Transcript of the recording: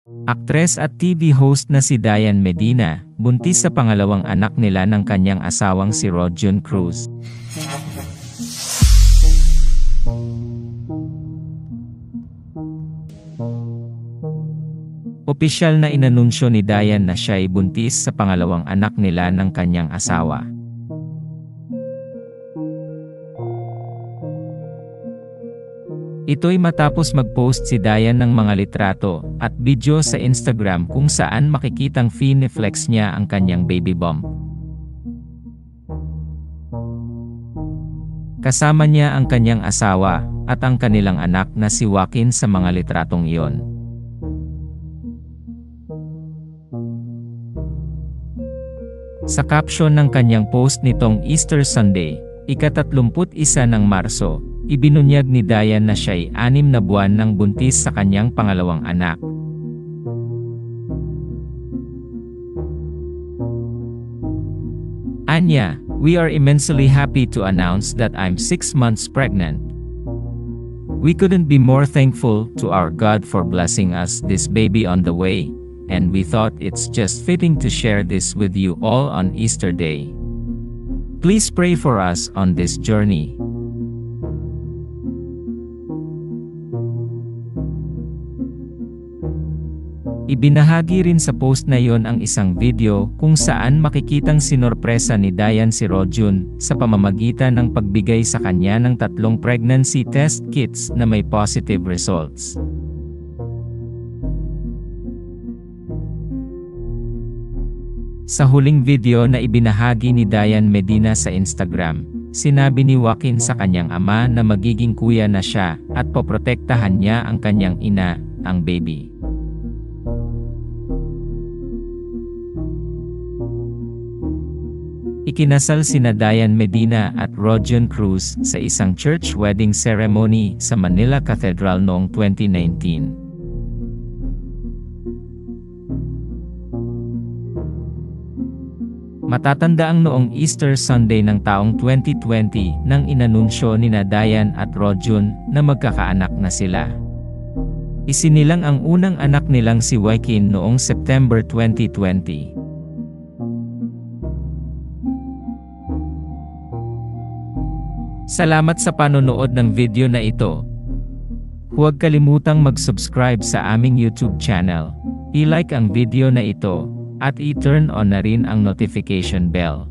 Aktres at TV host na si Dayan Medina, buntis sa pangalawang anak nila ng kanyang asawang si Rodjun Cruz. Opisyal na inanunsyo ni Dayan na siya ay buntis sa pangalawang anak nila ng kanyang asawa. Ito'y matapos mag-post si Dayan ng mga litrato at video sa Instagram kung saan makikitang fine-flex niya ang kanyang baby bump. Kasama niya ang kanyang asawa at ang kanilang anak na si Joaquin sa mga litratong iyon. Sa caption ng kanyang post nitong Easter Sunday, ika-31 ng Marso, ibinunyag ni Dayan na siya'y 6 na buwan ng buntis sa kanyang pangalawang anak. Anya, we are immensely happy to announce that I'm 6 months pregnant. We couldn't be more thankful to our God for blessing us this baby on the way, and we thought it's just fitting to share this with you all on Easter Day. Please pray for us on this journey. Ibinahagi rin sa post na yon ang isang video kung saan makikitang sinorpresa ni Dayan si Rodjun sa pamamagitan ng pagbigay sa kanya ng 3 pregnancy test kits na may positive results. Sa huling video na ibinahagi ni Dayan Medina sa Instagram, sinabi ni Joaquin sa kanyang ama na magiging kuya na siya at poprotektahan niya ang kanyang ina, ang baby. Ikinasal sina Dayan Medina at Rodjun Cruz sa isang church wedding ceremony sa Manila Cathedral noong 2019. Matatandaang noong Easter Sunday ng taong 2020 nang inanunsyo nina Dayan at Rodjun na magkakaanak na sila. Isinilang ang unang anak nilang si Joaquin noong September 2020. Salamat sa panonood ng video na ito. Huwag kalimutang mag-subscribe sa aming YouTube channel, i-like ang video na ito, at i-turn on na rin ang notification bell.